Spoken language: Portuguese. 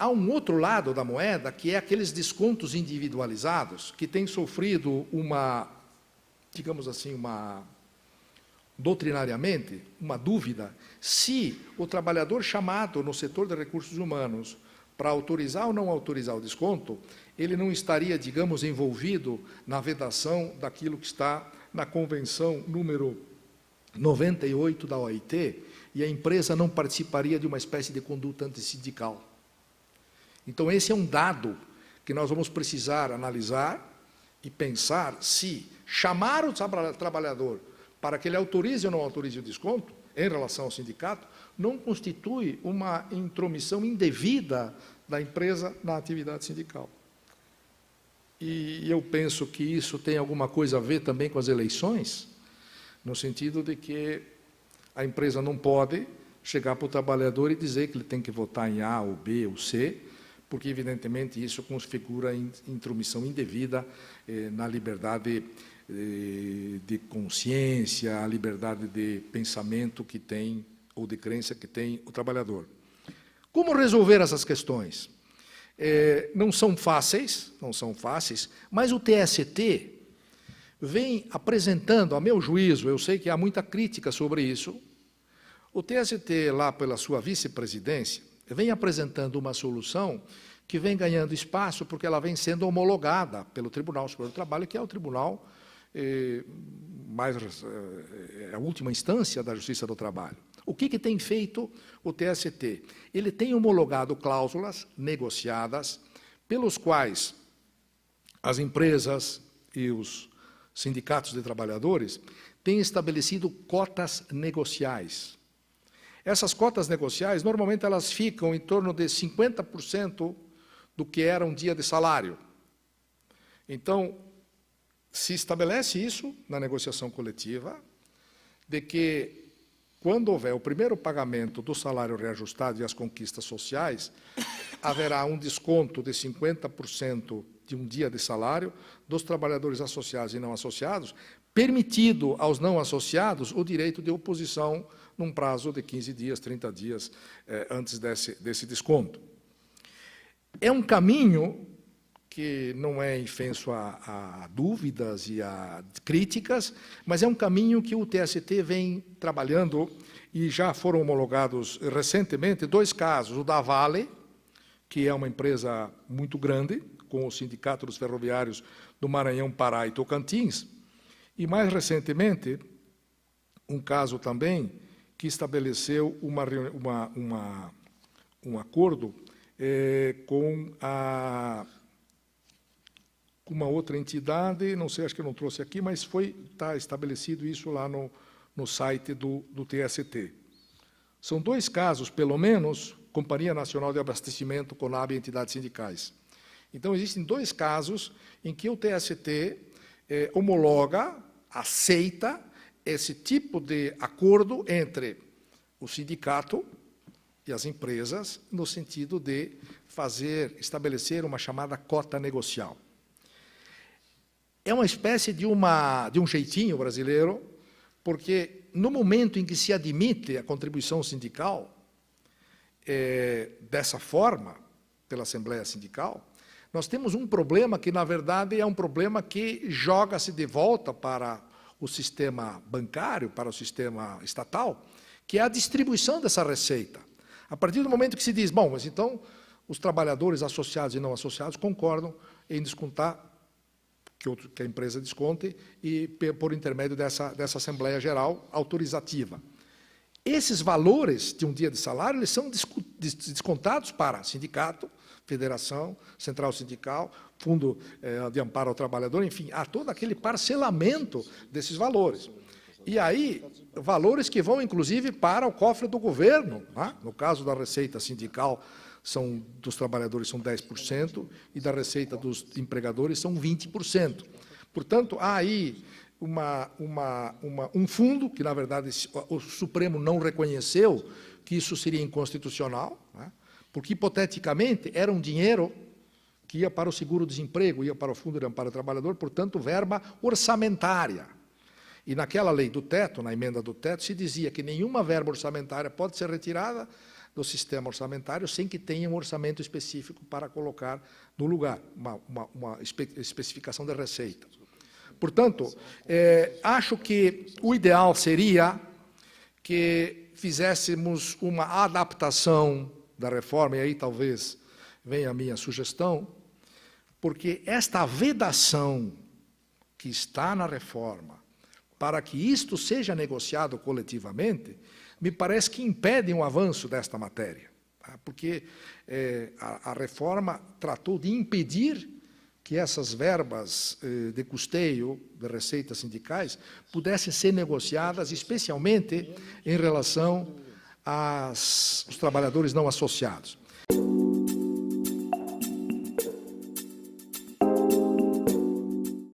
há um outro lado da moeda, que é aqueles descontos individualizados, que têm sofrido uma, digamos assim, doutrinariamente, uma dúvida, se o trabalhador chamado no setor de recursos humanos para autorizar ou não autorizar o desconto, ele não estaria, digamos, envolvido na vedação daquilo que está na Convenção número 98 da OIT, e a empresa não participaria de uma espécie de conduta antissindical. Então, esse é um dado que nós vamos precisar analisar e pensar se chamar o trabalhador para que ele autorize ou não autorize o desconto, em relação ao sindicato, não constitui uma intromissão indevida da empresa na atividade sindical. E eu penso que isso tem alguma coisa a ver também com as eleições, no sentido de que a empresa não pode chegar para o trabalhador e dizer que ele tem que votar em A, ou B, ou C, porque, evidentemente, isso configura intromissão indevida na liberdade de consciência, a liberdade de pensamento que tem, ou de crença que tem o trabalhador. Como resolver essas questões? Não são fáceis, mas o TST vem apresentando, a meu juízo, eu sei que há muita crítica sobre isso, o TST, lá pela sua vice-presidência, vem apresentando uma solução que vem ganhando espaço porque ela vem sendo homologada pelo Tribunal Superior do Trabalho, que é o tribunal a última instância da Justiça do Trabalho. O que tem feito o TST? Ele tem homologado cláusulas negociadas pelos quais as empresas e os sindicatos de trabalhadores têm estabelecido cotas negociais. Essas cotas negociais, normalmente, elas ficam em torno de 50% do que era um dia de salário. Então, se estabelece isso na negociação coletiva, de que, quando houver o primeiro pagamento do salário reajustado e as conquistas sociais, haverá um desconto de 50% de um dia de salário dos trabalhadores associados e não associados, permitido aos não associados o direito de oposição num prazo de 15 dias, 30 dias antes desse desconto. É um caminho que não é infenso a dúvidas e a críticas, mas é um caminho que o TST vem trabalhando e já foram homologados recentemente 2 casos, o da Vale, que é uma empresa muito grande, com o Sindicato dos Ferroviários do Maranhão, Pará e Tocantins, e, mais recentemente, um caso também que estabeleceu um acordo com uma outra entidade, não sei, acho que eu não trouxe aqui, mas está estabelecido isso lá no site do TST. São 2 casos, pelo menos, Companhia Nacional de Abastecimento, Conab e entidades sindicais. Então, existem 2 casos em que o TST homologa, aceita esse tipo de acordo entre o sindicato e as empresas, no sentido de estabelecer uma chamada cota negocial. É uma espécie de um jeitinho brasileiro, porque no momento em que se admite a contribuição sindical, dessa forma, pela Assembleia Sindical, nós temos um problema que, na verdade, é um problema que joga-se de volta para o sistema bancário, para o sistema estatal, que é a distribuição dessa receita. A partir do momento que se diz, bom, mas então os trabalhadores associados e não associados concordam em descontar, que a empresa desconte, e por intermédio dessa Assembleia Geral autorizativa. Esses valores de um dia de salário, eles são descontados para sindicato, federação, central sindical, fundo de amparo ao trabalhador, enfim, há todo aquele parcelamento desses valores. E aí, valores que vão, inclusive, para o cofre do governo. Né? No caso da receita sindical, dos trabalhadores são 10%, e da receita dos empregadores são 20%. Portanto, há aí um fundo que, na verdade, o Supremo não reconheceu que isso seria inconstitucional, né? Porque, hipoteticamente, era um dinheiro que ia para o seguro-desemprego, ia para o Fundo de Amparo ao Trabalhador, portanto, verba orçamentária. E naquela lei do teto, na emenda do teto, se dizia que nenhuma verba orçamentária pode ser retirada do sistema orçamentário sem que tenha um orçamento específico para colocar no lugar, uma especificação de receita. Portanto, acho que o ideal seria que fizéssemos uma adaptação da reforma, e aí talvez venha a minha sugestão, porque esta vedação que está na reforma, para que isto seja negociado coletivamente, me parece que impede um avanço desta matéria, tá? Porque a reforma tratou de impedir que essas verbas de custeio de receitas sindicais pudessem ser negociadas, especialmente em relação aos trabalhadores não associados.